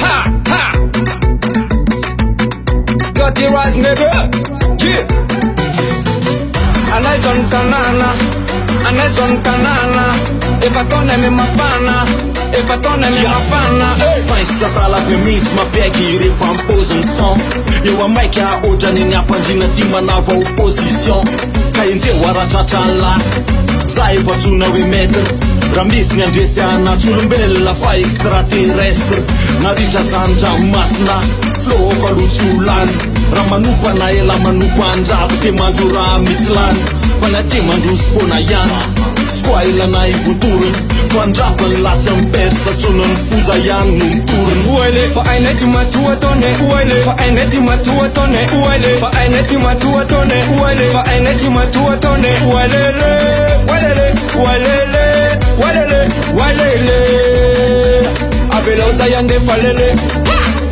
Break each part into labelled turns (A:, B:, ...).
A: ha, ha. Got the rise, nigga. Yeah. Anaison kanana, anaison kanana. Efatone me mafana, efatone me mafana.
B: Cinq satala be mify mapiaiky rehefa mipôzy ny son. Eo amaiky aotrany ny ampandrina ty manava opposition. Ka injeo aratratra ny lahy za efa tsona hoe maître. Raha misy ny andresy anatsolombelona fa extraterrestre. Naritra zany dranomasina flow falotsy olany. Raha manompo ana ela manompo andrabo te mandro raha mitsy lany. Fa na te mandroso foana ihany tsy koa elana ivotorony. Fa andrabany latsy ampersa tsonany foza ihany no mitorony.
A: Uele fa ainety matua tone uele fa ainety matua tone uele fa ainety matua tone uele fa ainety matua tone uelele uelele uelele uelele uelele abela uzayande falele.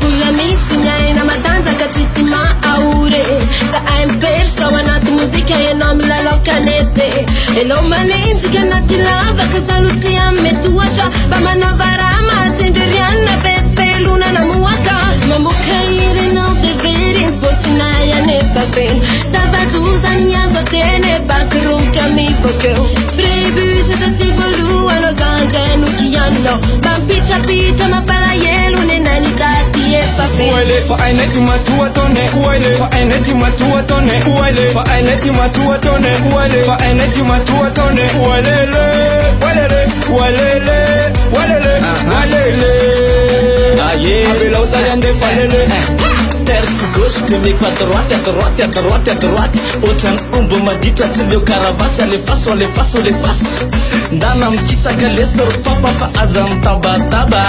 C: Pula misinya ina madanza katisima aure sa impersa wanatu muzika enom la locanete elo malenzi kanati lava kasaluti ametuacha bamanavarama tenderiana bete luna na muaka mamuka ire no deveri posina ya nefafen sabatuza nyazo tene backroom tami pokeo frebu setasivolu a Los Angeles kiano bampita pita mapala yelu nenani tati efafen.
A: Uele fa ainety matua tone uele fa ainety matua tone uele fa ainety matua tone uele fa ainety matua tone uelele uelele uelele uelele uelele abela uzayande falele.
B: Terre gauche de meko à droite, à droite, à droite, à droite. Otrany omby maditra tsy leo karavasy alefaso alefaso alefaso. Ndana mikisaka lesy ry papa fa aza mitabataba.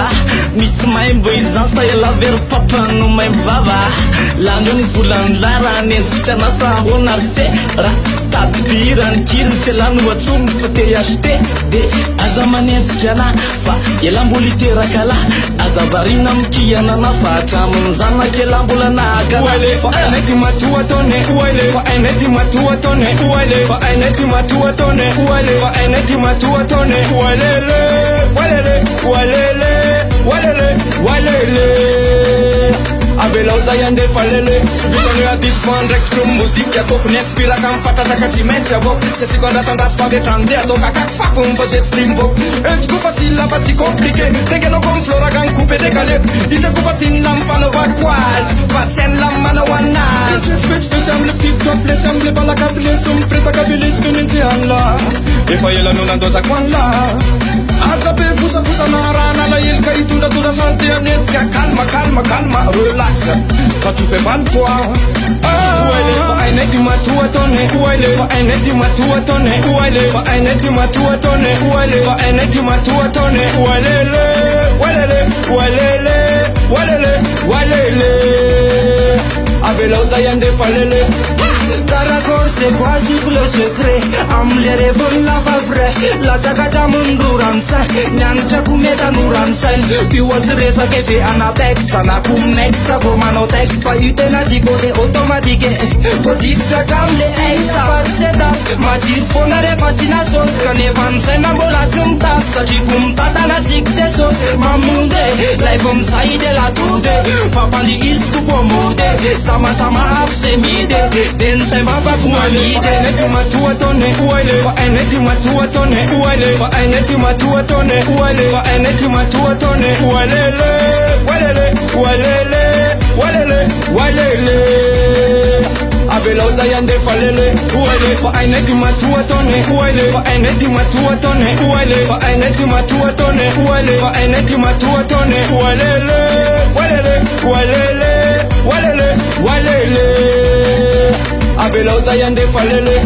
B: Misy maimbo izany sa ela very papa no maimbo vava. Lany eo ny volany lara nenjika anasa ahoana ary se raha tapirany kiriny tsy elany hoatsony fa te acheté. De aza manenjika ana fa ela mbola iteraka la. Aza varina mikianana fa hatraminy zanaka ela mbola nahaka.
A: Uele fa ainety matua tone uele fa ainety matua tone uele fa ainety matua tone uele fa ainety matua tone uelele uelele uelele uelele uelele abela uzayande falele.
D: Sovitany adidiko ndraiky tro mozika ataoko ny aspiraka mifatratraka tsy maintsy avao. Tsy asiko andrasandrasy fandetrany de ataoko akakifako mipazety streamvoko. Entiko fa tsy lamba tsy compliqué tekenako amy floraka ny coupe décalé. Hitako fa tiany lamy fanaovako azy fa tsy hainy lamy manao anazy. Spetsipetsy amle pivotro amflesy amle balakaty lesy mipretaka belisy ninjehany la efa ela no nandozako any la. Aza be fosafosana raha nalahelo ka hitondratondra santé aminetsika calme calme calme relax fa tu fais mal toi.
A: Uele fa ainety matua tone uele fa ainety matua tone uele fa ainety matua tone uele fa ainety matua tone uelele uelele uelele uelele uelele abela uzayande falele.
E: Caracol c'est quoi j'ouvre le secret am les rêves la va vrai la zakata munduransa nyanta kumeta nuransan piwatresa kefe anabexa na kumexa bomano texta itena digode automatique kodifta kamle exa patseda mazir fonare fasina sos kane vansena bolatsum tapsa dikum tatana tikte sos mamunde laibum saide la tude papandi isku fomude sama sama apsemide dente mapa kumanide.
A: Ainety matua tone uele fa ainety matua tone uele fa ainety matua tone uele fa ainety matua tone uelele uelele uelele uelele uelele abela uzayande falele. Uele fa ainety matua tone uele fa ainety matua tone uele fa ainety matua tone uele fa ainety matua tone uelele uelele uelele uelele uelele abela uzayande falele.